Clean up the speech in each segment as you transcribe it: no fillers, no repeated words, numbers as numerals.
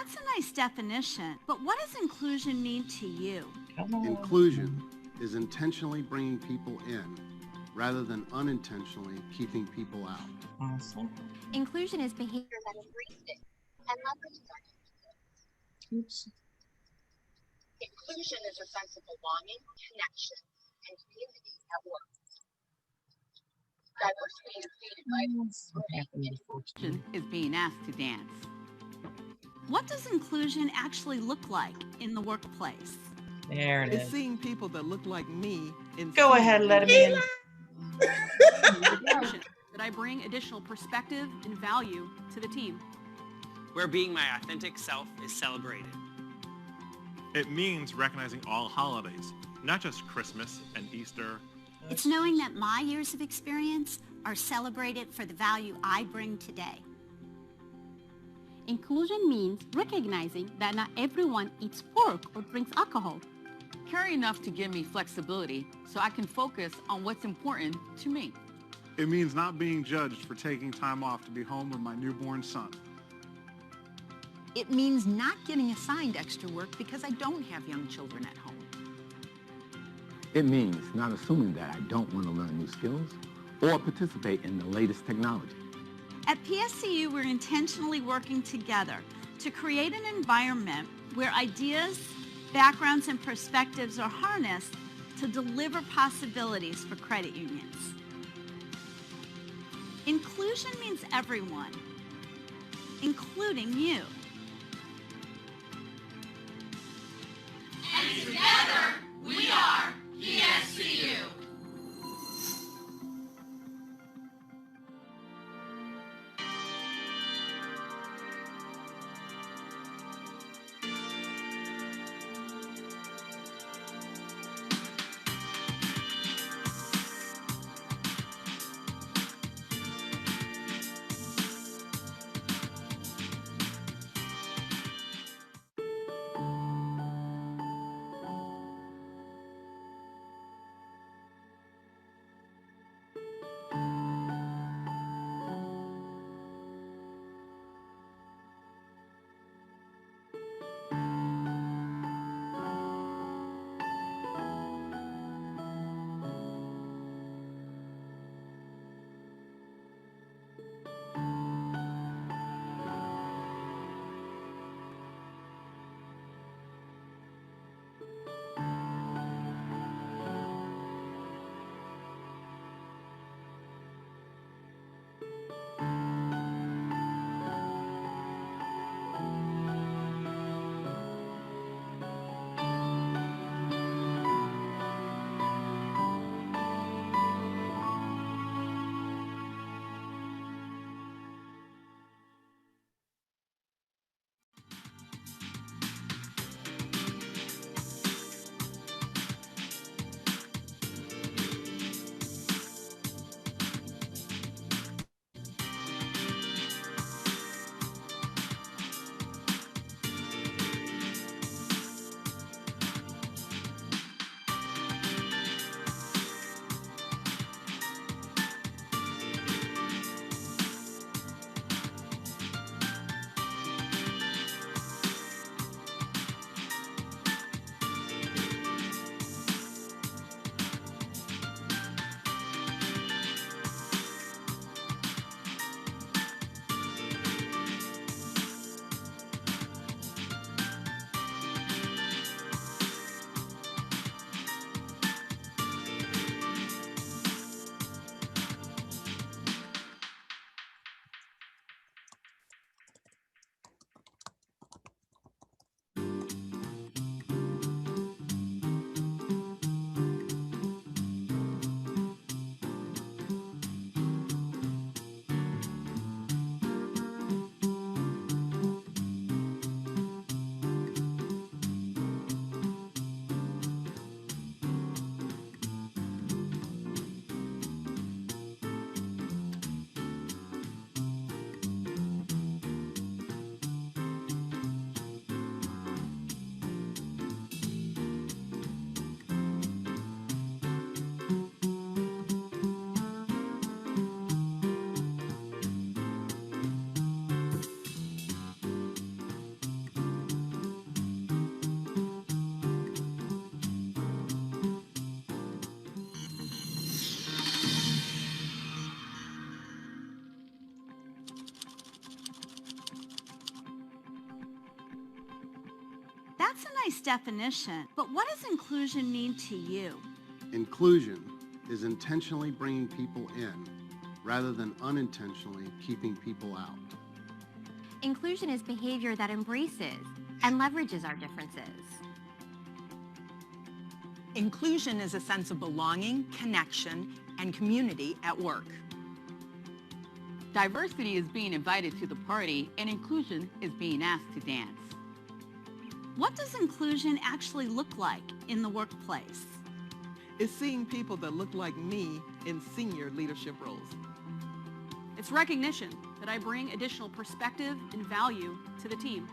That's a nice definition, but what does inclusion mean to you? Inclusion is intentionally bringing people in rather than unintentionally keeping people out. Awesome. Inclusion is behavior that embraces it and leverages our differences. Oops. Inclusion is a sense of belonging, connection, and community at work. Diversity is being invited. Is being asked to dance. What does inclusion actually look like in the workplace? There it It's is. seeing people that look like me. Go ahead, let him in. That I bring additional perspective and value to the team. Where being my authentic self is celebrated. It means recognizing all holidays, not just Christmas and Easter. It's knowing that my years of experience are celebrated for the value I bring today. Inclusion means recognizing that not everyone eats pork or drinks alcohol. Caring enough to give me flexibility so I can focus on what's important to me. It means not being judged for taking time off to be home with my newborn son. It means not getting assigned extra work because I don't have young children at home. It means not assuming that I don't want to learn new skills or participate in the latest technology. At PSCU, we're intentionally working together to create an environment where ideas, backgrounds, and perspectives are harnessed to deliver possibilities for credit unions. Inclusion means everyone, including you. And together, we are PSCU. nice definition, but what does inclusion mean to you? Inclusion is intentionally bringing people in rather than unintentionally keeping people out. Inclusion is behavior that embraces and leverages our differences. Inclusion is a sense of belonging, connection, and community at work. Diversity is being invited to the party, and inclusion is being asked to dance. What does inclusion actually look like in the workplace? It's seeing people that look like me in senior leadership roles. It's recognition that I bring additional perspective and value to the team.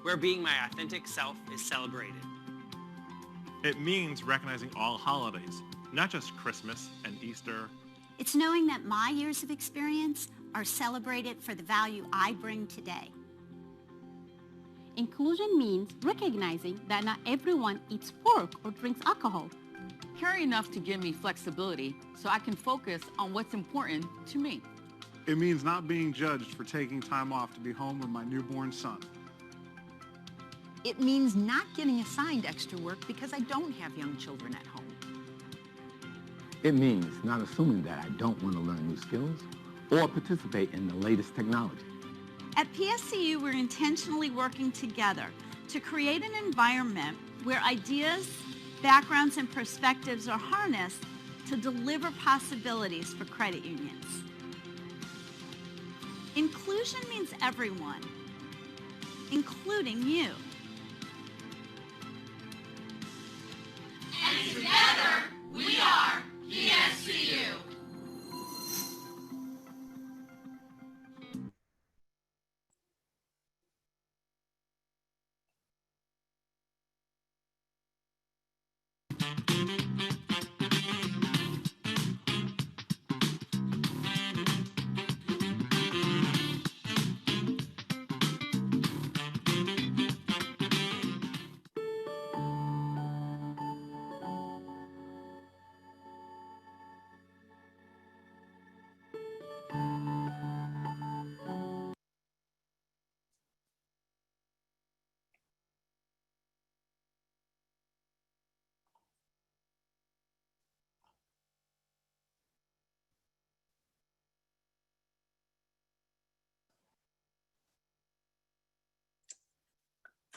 Where being my authentic self is celebrated. It means recognizing all holidays, not just Christmas and Easter. It's knowing that my years of experience are celebrated for the value I bring today. Inclusion means recognizing that not everyone eats pork or drinks alcohol. Care enough to give me flexibility so I can focus on what's important to me. It means not being judged for taking time off to be home with my newborn son. It means not getting assigned extra work because I don't have young children at home. It means not assuming that I don't want to learn new skills or participate in the latest technology. At PSCU, we're intentionally working together to create an environment where ideas, backgrounds, and perspectives are harnessed to deliver possibilities for credit unions. Inclusion means everyone, including you. And together, we are PSCU.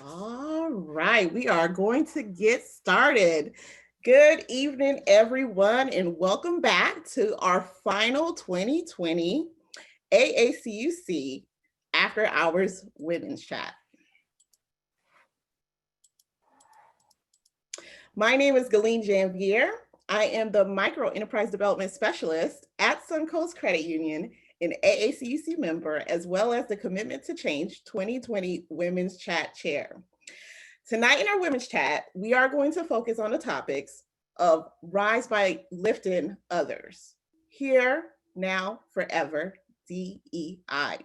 All right, we are going to get started. Good evening, everyone, and welcome back to our final 2020 AACUC After Hours Women's Chat. My name is Galeen Janvier. I am the Micro Enterprise Development Specialist at Suncoast Credit Union, an AACUC member, as well as the Commitment to Change 2020 Women's Chat Chair. Tonight in our Women's Chat, we are going to focus on the topics of Rise by Lifting Others, Here, Now, Forever, DEI.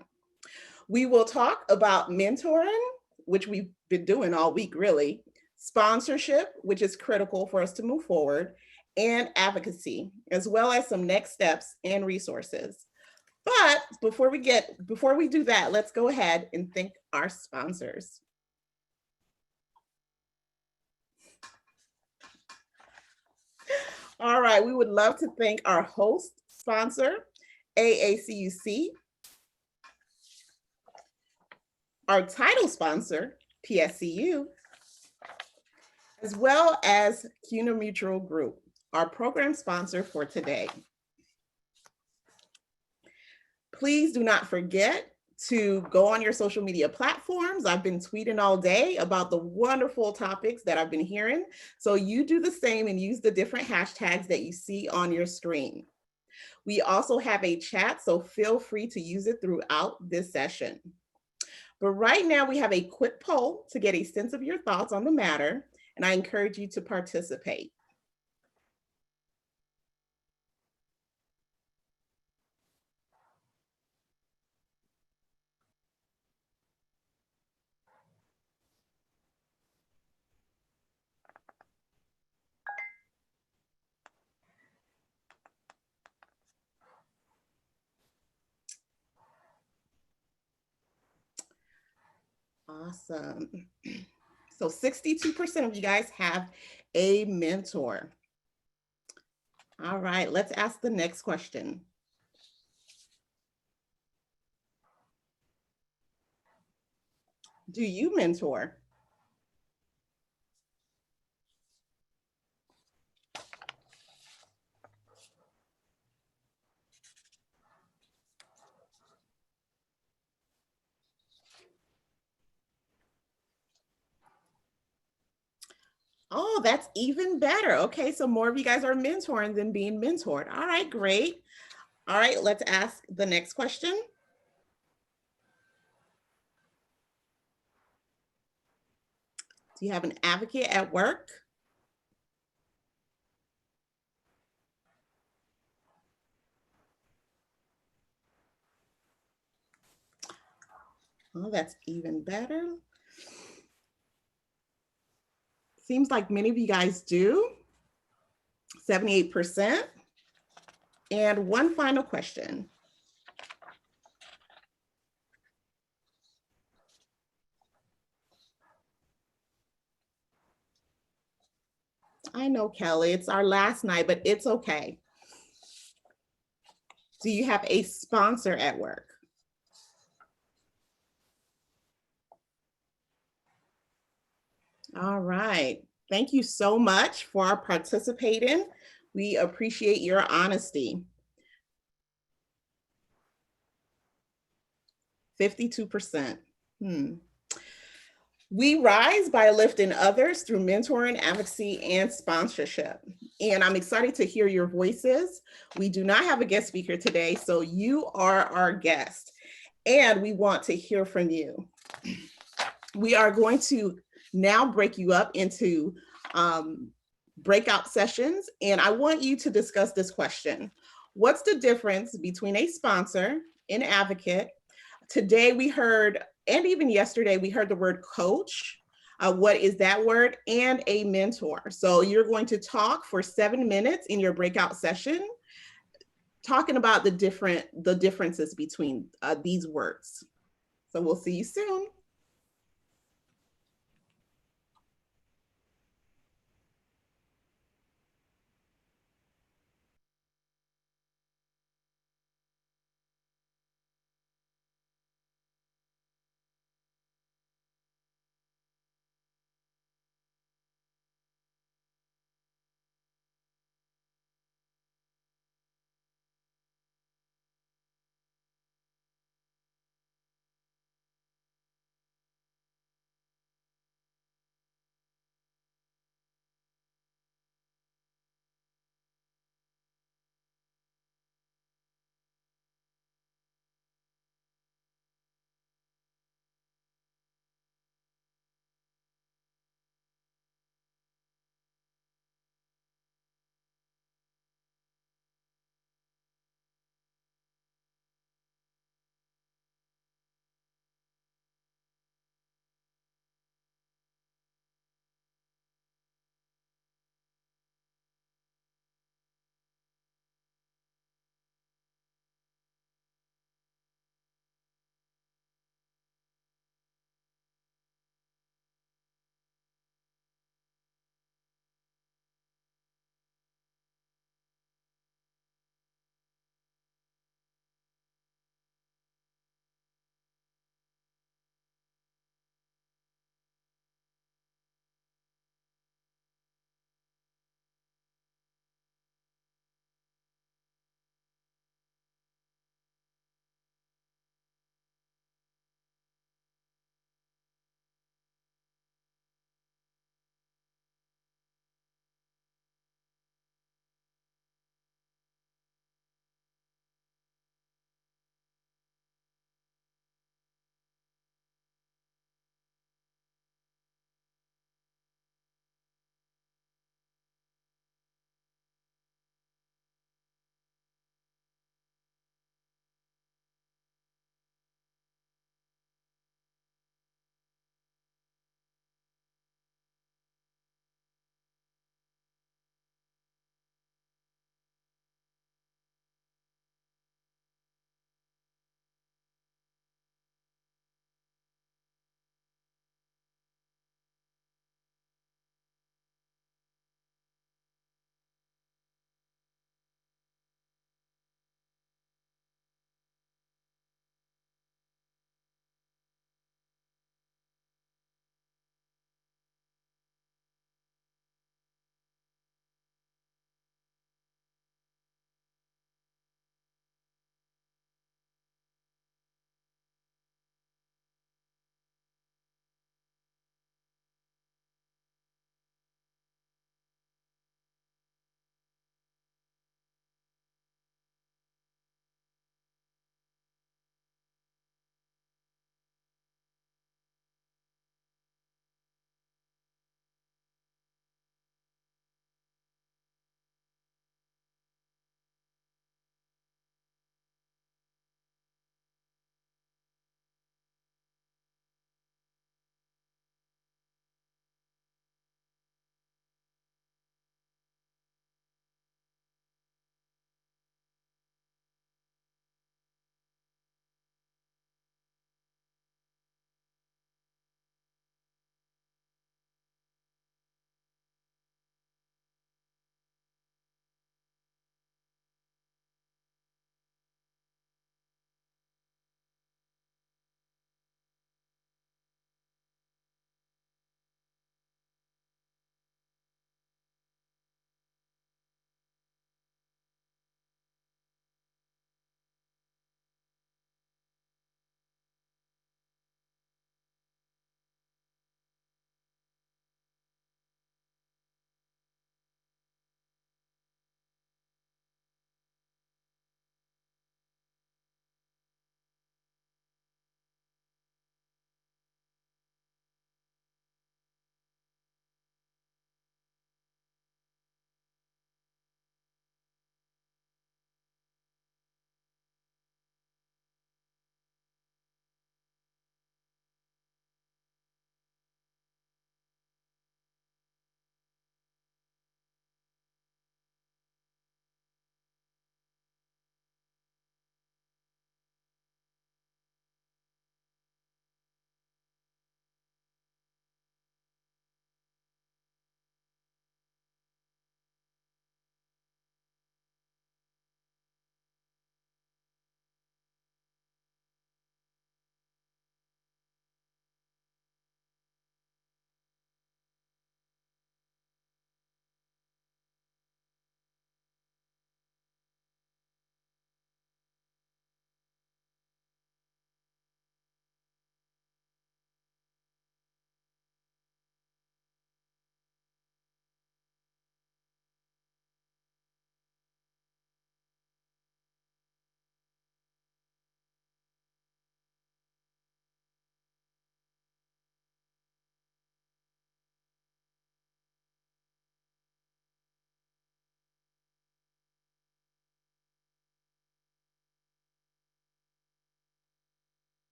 We will talk about mentoring, which we've been doing all week really, sponsorship, which is critical for us to move forward, and advocacy, as well as some next steps and resources. But before we do that, let's go ahead and thank our sponsors. All right, we would love to thank our host sponsor, AACUC, our title sponsor, PSCU, as well as CUNA Mutual Group, our program sponsor for today. Please do not forget to go on your social media platforms. I've been tweeting all day about the wonderful topics that I've been hearing. So you do the same and use the different hashtags that you see on your screen. We also have a chat, so feel free to use it throughout this session. But right now we have a quick poll to get a sense of your thoughts on the matter, and I encourage you to participate. Awesome. So 62% of you guys have a mentor. All right, let's ask the next question. Do you mentor? Oh, that's even better. Okay, so more of you guys are mentoring than being mentored. All right, great. All right, let's ask the next question. Do you have an advocate at work? Oh, that's even better. Seems like many of you guys do. 78%. And one final question. I know, Kelly, it's our last night, but it's okay. Do you have a sponsor at work? All right. Thank you so much for participating. We appreciate your honesty. 52%. We rise by lifting others through mentoring, advocacy, and sponsorship. And I'm excited to hear your voices. We do not have a guest speaker today, so you are our guest, and we want to hear from you. We are going to now break you up into breakout sessions, and I want you to discuss this question. What's the difference between a sponsor, an advocate? Today we heard, and even yesterday, we heard the word coach. What is that word? And a mentor. So you're going to talk for 7 minutes in your breakout session, talking about the differences between these words. So we'll see you soon.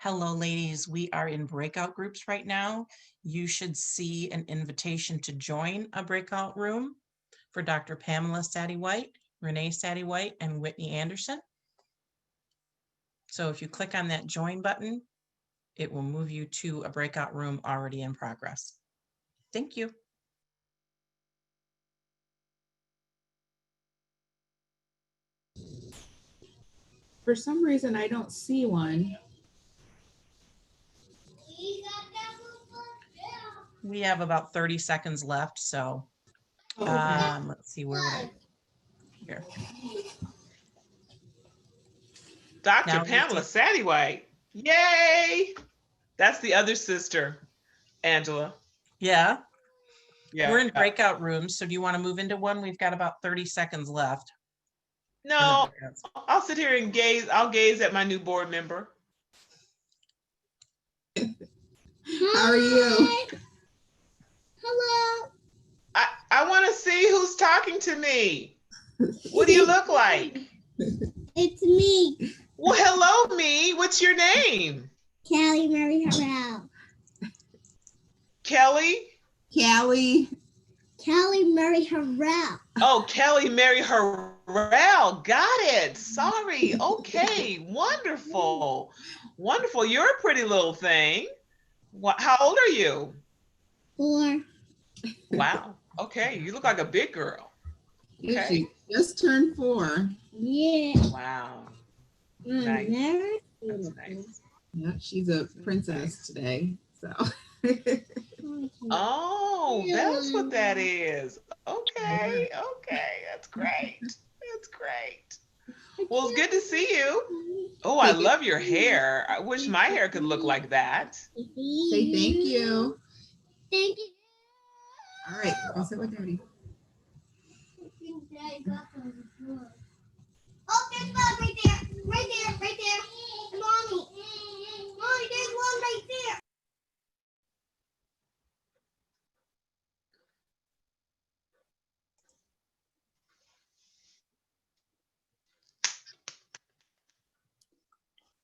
Hello, ladies. We are in breakout groups right now. You should see an invitation to join a breakout room for Dr. Pamela Sadie-White, Renee Sadie-White, and Whitney Anderson. So if you click on that join button, it will move you to a breakout room already in progress. Thank you. For some reason, I don't see one. We have about 30 seconds left, so let's see, where would I, here. Dr. Now Pamela Sadie-White. Yay! That's the other sister, Angela. Yeah. Yeah. We're in breakout rooms, so do you want to move into one? We've got about 30 seconds left. No, I'll sit here and gaze. I'll gaze at my new board member. How are you? Hello. I want to see who's talking to me. What do you look like? It's me. Well, hello, me. What's your name? Kelly Mary Harrell. Kelly? Kelly. Kelly Mary Harrell. Oh, Kelly Mary Harrell. Got it. Sorry. Okay. Wonderful. Wonderful. You're a pretty little thing. How old are you? 4. Wow. Okay. You look like a big girl. Okay. She just turned 4. Yeah. Wow. Nice. That's nice. Yeah, she's a princess today. So. Oh, that's what that is. Okay. Okay. That's great. That's great. Well, it's good to see you. Oh, I love your hair. I wish my hair could look like that. Say thank you. Thank you. All right, I'll sit with Daddy. Oh, there's one right there. Right there. Right there. Mommy. Mommy, there's one right there.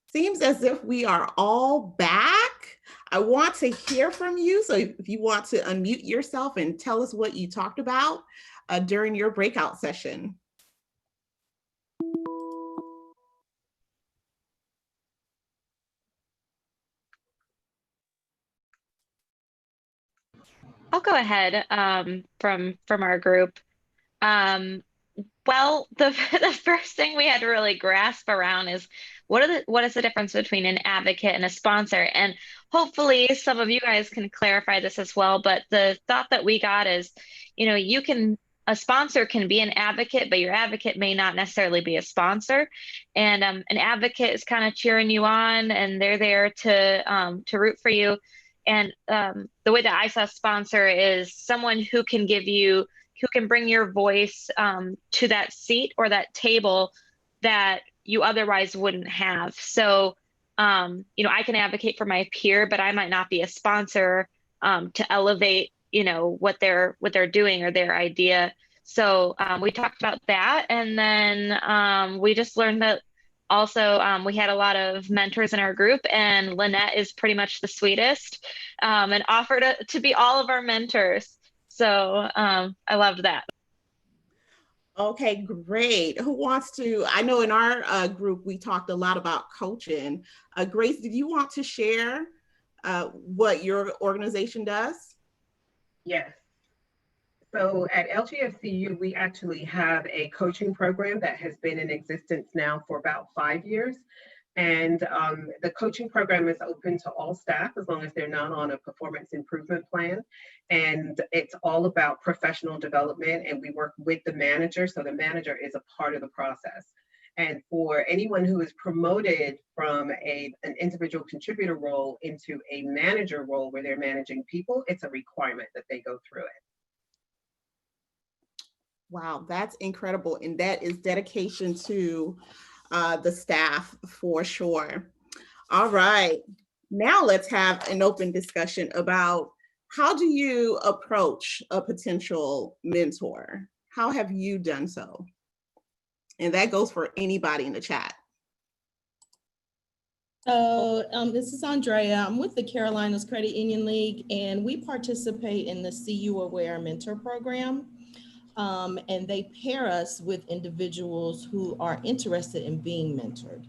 Seems as if we are all back. I want to hear from you. So if you want to unmute yourself and tell us what you talked about during your breakout session. I'll go ahead from our group. Well, the first thing we had to really grasp around is what is the difference between an advocate and a sponsor? And hopefully some of you guys can clarify this as well. But the thought that we got is, a sponsor can be an advocate, but your advocate may not necessarily be a sponsor. And an advocate is kind of cheering you on, and they're there to root for you. And the way that I saw sponsor is someone who can bring your voice to that seat or that table that you otherwise wouldn't have. So, I can advocate for my peer, but I might not be a sponsor to elevate, what they're doing or their idea. So we talked about that. And then we just learned that also, we had a lot of mentors in our group, and Lynette is pretty much the sweetest and offered to be all of our mentors. So I loved that. Okay, great. Who wants to, I know in our group, we talked a lot about coaching. Grace, did you want to share what your organization does? Yes. So at LGFCU, we actually have a coaching program that has been in existence now for about 5 years. And the coaching program is open to all staff as long as they're not on a performance improvement plan. And it's all about professional development, and we work with the manager. So the manager is a part of the process. And for anyone who is promoted from an individual contributor role into a manager role where they're managing people, it's a requirement that they go through it. Wow, that's incredible. And that is dedication to the staff for sure. All right, now let's have an open discussion about how do you approach a potential mentor? How have you done so? And that goes for anybody in the chat. This is Andrea. I'm with the Carolinas Credit Union League, and we participate in the CU Aware Mentor Program. And they pair us with individuals who are interested in being mentored.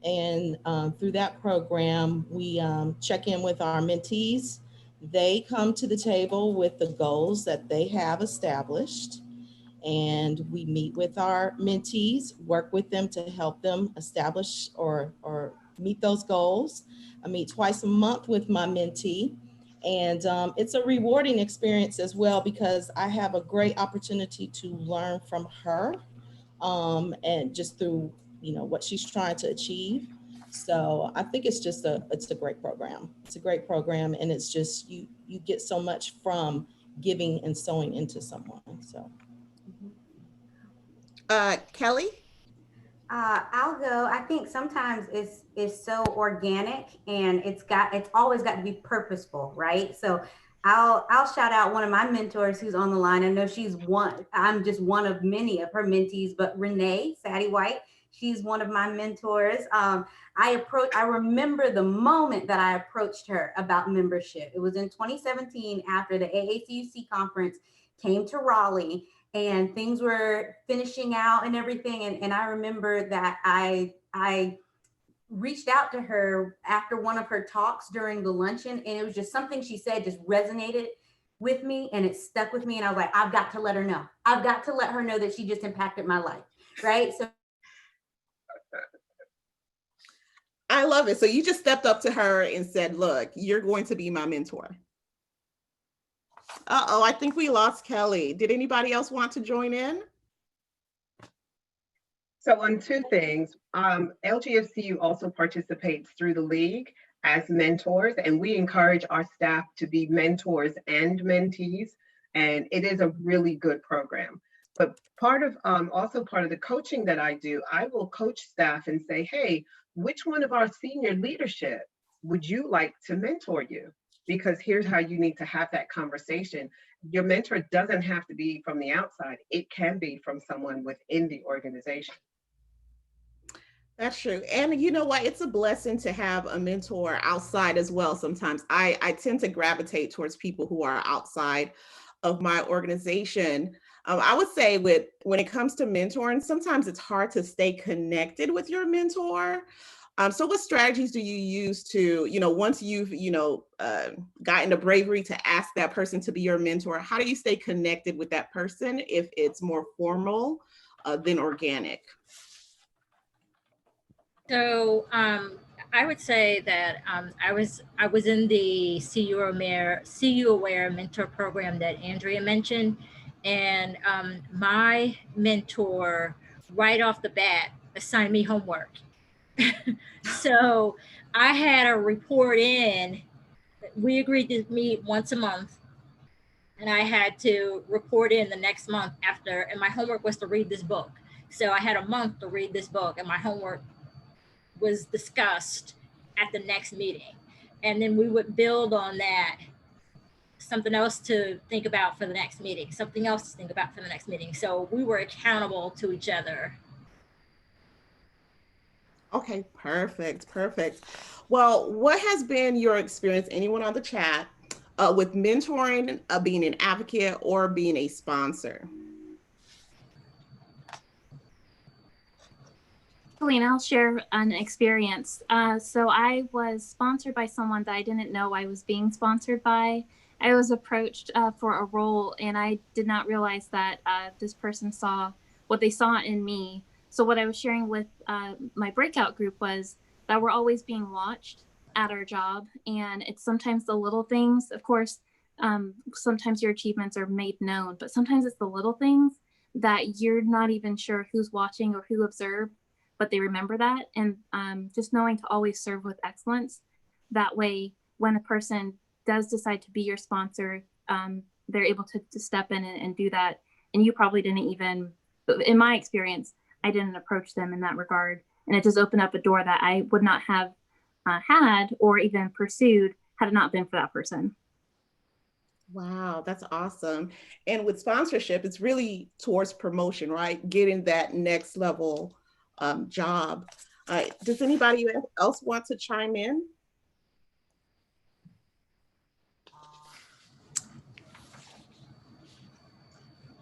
And through that program, we check in with our mentees. They come to the table with the goals that they have established. And we meet with our mentees, work with them to help them establish or meet those goals. I meet twice a month with my mentee. And it's a rewarding experience as well because I have a great opportunity to learn from her and just through, what she's trying to achieve. So I think it's just it's a great program. It's a great program, and it's just you get so much from giving and sowing into someone. So. Kelly? I'll go. I think sometimes it's so organic and it's always got to be purposeful, right? So I'll shout out one of my mentors who's on the line. I know I'm just one of many of her mentees, but Renee Sadie White, she's one of my mentors. I remember the moment that I approached her about membership. It was in 2017 after the AACUC conference came to Raleigh. And things were finishing out and everything. And I remember that I reached out to her after one of her talks during the luncheon. And it was just something she said just resonated with me and it stuck with me. And I was like, I've got to let her know. I've got to let her know that she just impacted my life, right? So I love it. So you just stepped up to her and said, look, you're going to be my mentor. Uh-oh, I think we lost Kelly. Did anybody else want to join in? So on two things, LGFCU also participates through the league as mentors, and we encourage our staff to be mentors and mentees, and it is a really good program. But also part of the coaching that I do, I will coach staff and say, hey, which one of our senior leadership would you like to mentor you? Because here's how you need to have that conversation. Your mentor doesn't have to be from the outside. It can be from someone within the organization. That's true. And you know what? It's a blessing to have a mentor outside as well. Sometimes I tend to gravitate towards people who are outside of my organization. I would say when it comes to mentoring, sometimes it's hard to stay connected with your mentor. So what strategies do you use to, once you've, gotten the bravery to ask that person to be your mentor, how do you stay connected with that person if it's more formal than organic? So I would say that I was in the CU Aware Mentor Program that Andrea mentioned, and my mentor right off the bat assigned me homework. So I had to report in. We agreed to meet once a month, and I had to report in the next month after. And my homework was to read this book. So I had a month to read this book, and my homework was discussed at the next meeting. And then we would build on that. Something else to think about for the next meeting, something else to think about for the next meeting. So we were accountable to each other. Okay, perfect. Well, what has been your experience, anyone on the chat, with mentoring, being an advocate, or being a sponsor? Selena, I'll share an experience. So I was sponsored by someone that I didn't know I was being sponsored by. I was approached for a role, and I did not realize that this person saw what they saw in me. So what I was sharing with my breakout group was that we're always being watched at our job, and it's sometimes the little things. Of course, sometimes your achievements are made known, but sometimes it's the little things that you're not even sure who's watching or who observed, but they remember that. And just knowing to always serve with excellence. That way, when a person does decide to be your sponsor, they're able to step in and do that. And you probably didn't even, in my experience, I didn't approach them in that regard. And it just opened up a door that I would not have had or even pursued had it not been for that person. Wow, that's awesome. And with sponsorship, it's really towards promotion, right? Getting that next level job. Does anybody else want to chime in?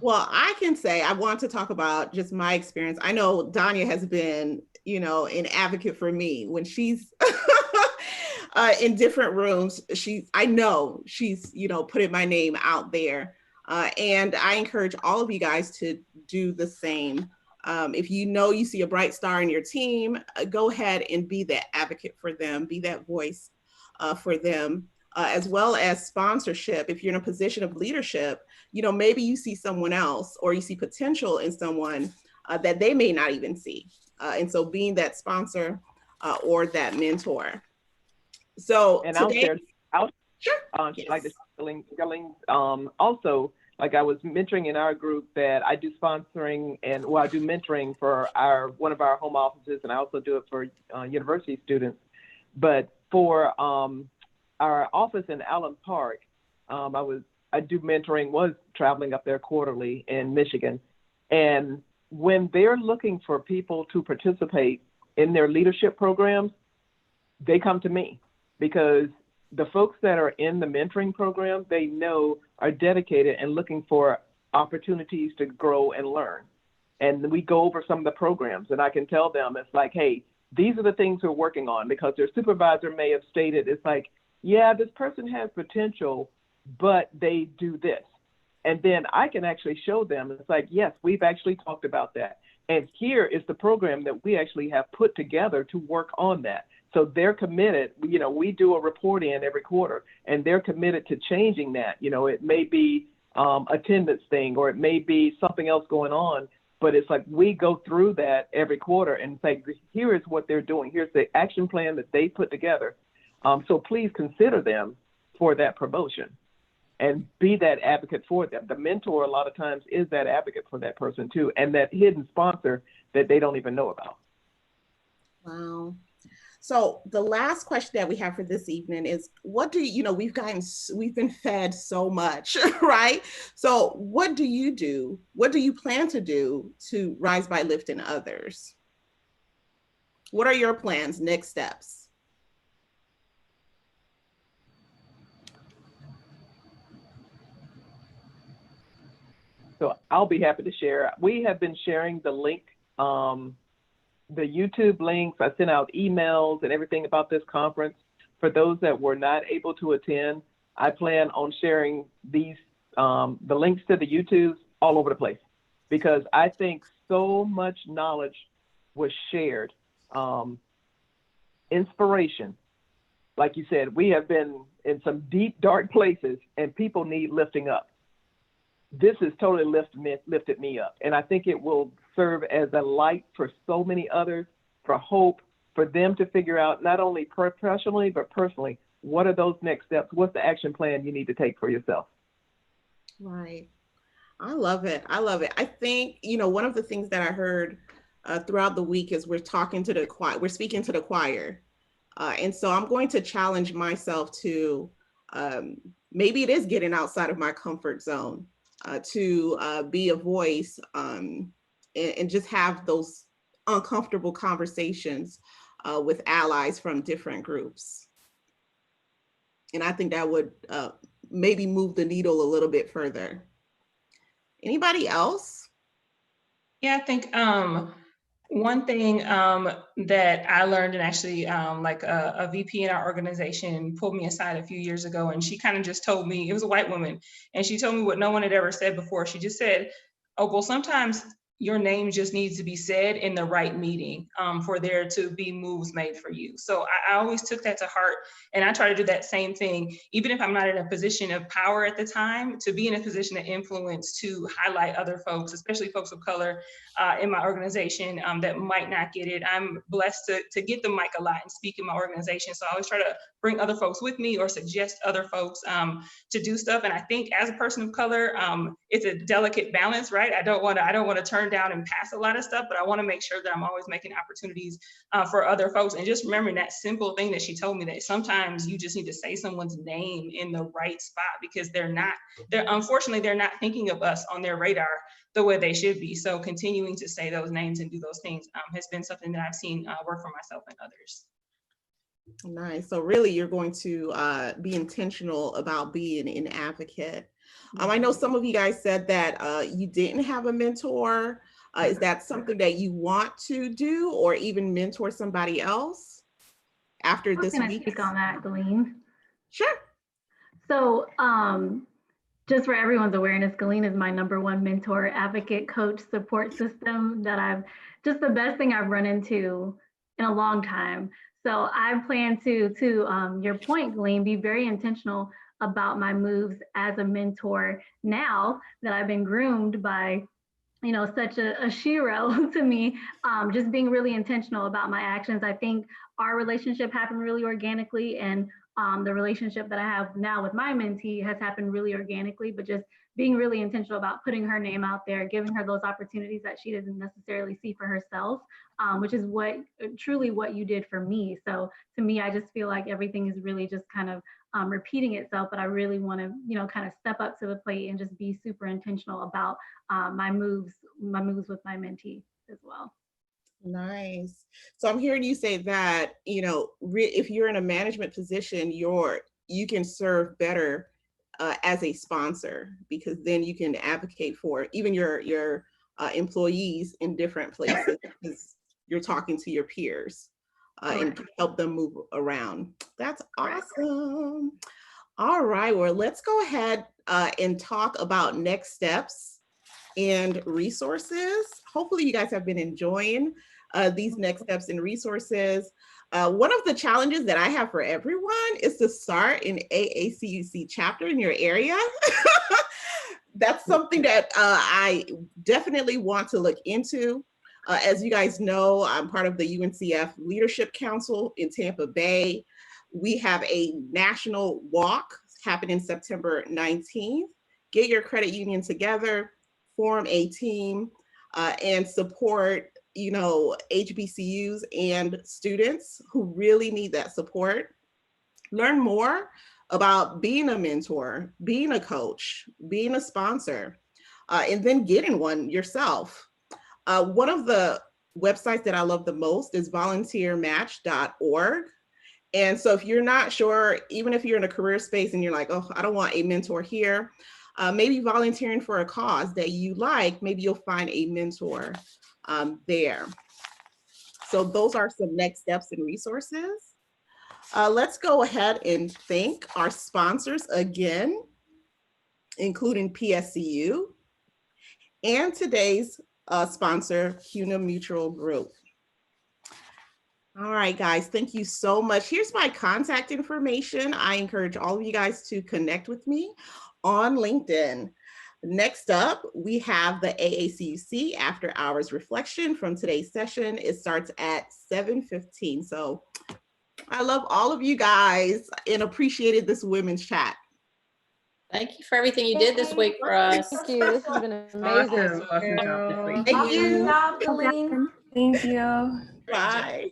Well, I can say I want to talk about just my experience. I know Danya has been, an advocate for me when she's in different rooms. I know she's, putting my name out there. And I encourage all of you guys to do the same. If you see a bright star in your team, go ahead and be that advocate for them, be that voice for them. As well as sponsorship. If you're in a position of leadership, maybe you see someone else or you see potential in someone that they may not even see. And so being that sponsor or that mentor. So and today, yes. Like also, like I was mentoring in our group that I do sponsoring and I do mentoring for one of our home offices, and I also do it for university students. But for our office in Allen Park, I do mentoring, was traveling up there quarterly in Michigan. And when they're looking for people to participate in their leadership programs, they come to me, because the folks that are in the mentoring program, they know are dedicated and looking for opportunities to grow and learn. And we go over some of the programs, and I can tell them, it's like, hey, these are the things we're working on, because their supervisor may have stated, it's like, yeah, this person has potential, but they do this. And then I can actually show them, it's like, yes, we've actually talked about that. And here is the program that we actually have put together to work on that. So they're committed. We do a report in every quarter, and they're committed to changing that. It may be attendance thing, or it may be something else going on, but it's like we go through that every quarter and say, here is what they're doing. Here's the action plan that they put together. So please consider them for that promotion and be that advocate for them. The mentor a lot of times is that advocate for that person too, and that hidden sponsor that they don't even know about. Wow. So the last question that we have for this evening is, what do we've been fed so much, right? So what do you do? What do you plan to do to rise by lifting others? What are your plans, next steps? So I'll be happy to share. We have been sharing the link, the YouTube links. I sent out emails and everything about this conference. For those that were not able to attend, I plan on sharing these, the links to the YouTubes all over the place, because I think so much knowledge was shared. Inspiration, like you said, we have been in some deep, dark places, and people need lifting up. This has totally lifted me up. And I think it will serve as a light for so many others, for hope, for them to figure out not only professionally, but personally, what are those next steps? What's the action plan you need to take for yourself? Right. I love it. I love it. I think, one of the things that I heard throughout the week is we're talking to the choir, we're speaking to the choir. And so I'm going to challenge myself to, maybe it is getting outside of my comfort zone. To be a voice and just have those uncomfortable conversations with allies from different groups. And I think that would maybe move the needle a little bit further. Anybody else? Yeah, I think one thing that I learned, and actually like a VP in our organization pulled me aside a few years ago, and she kind of just told me, it was a white woman, and she told me what no one had ever said before. She just said, oh, well, sometimes your name just needs to be said in the right meeting for there to be moves made for you. So I always took that to heart, and I try to do that same thing, even if I'm not in a position of power at the time, to be in a position of influence to highlight other folks, especially folks of color in my organization that might not get it. I'm blessed to get the mic a lot and speak in my organization. So I always try to bring other folks with me or suggest other folks to do stuff. And I think as a person of color, it's a delicate balance, right? I don't want to turn out and pass a lot of stuff, but I want to make sure that I'm always making opportunities for other folks. And just remembering that simple thing that she told me, that sometimes you just need to say someone's name in the right spot, because unfortunately, they're not thinking of us on their radar the way they should be. So continuing to say those names and do those things has been something that I've seen work for myself and others. Nice. So really, you're going to be intentional about being an advocate. I know some of you guys said that you didn't have a mentor. Is that something that you want to do, or even mentor somebody else after this week? Can I speak on that, Galene? Sure. So just for everyone's awareness, Galene is my #1 mentor, advocate, coach, support system that just the best thing I've run into in a long time. So I plan to your point, Galene, be very intentional about my moves as a mentor now that I've been groomed by, such a shero to me, just being really intentional about my actions. I think our relationship happened really organically, and the relationship that I have now with my mentee has happened really organically, but just being really intentional about putting her name out there, giving her those opportunities that she doesn't necessarily see for herself, which is truly what you did for me. So to me, I just feel like everything is really just kind of repeating itself, but I really want to, kind of step up to the plate and just be super intentional about my moves with my mentee as well. Nice. So I'm hearing you say that, if you're in a management position, you can serve better as a sponsor, because then you can advocate for even your employees in different places, because you're talking to your peers and can help them move around. That's awesome. All right, well, let's go ahead and talk about next steps and resources. Hopefully you guys have been enjoying these next steps and resources. One of the challenges that I have for everyone is to start an AACUC chapter in your area. That's something that I definitely want to look into. As you guys know, I'm part of the UNCF Leadership Council in Tampa Bay. We have a national walk happening September 19th. Get your credit union together, form a team, and support HBCUs and students who really need that support. Learn more about being a mentor, being a coach, being a sponsor, and then getting one yourself. One of the websites that I love the most is volunteermatch.org. And so if you're not sure, even if you're in a career space and you're like, oh, I don't want a mentor here, maybe volunteering for a cause that you like, maybe you'll find a mentor there. So those are some next steps and resources. Let's go ahead and thank our sponsors again, including PSCU and today's sponsor, CUNA Mutual Group. All right, guys, thank you so much. Here's my contact information. I encourage all of you guys to connect with me on LinkedIn. Next up, we have the AACUC After Hours Reflection from today's session. It starts at 7:15. So I love all of you guys and appreciated this women's chat. Thank you for everything you did this week for us. Thank you. This has been amazing. Awesome job this week. Thank you. Good job, Galene. Thank you. Bye.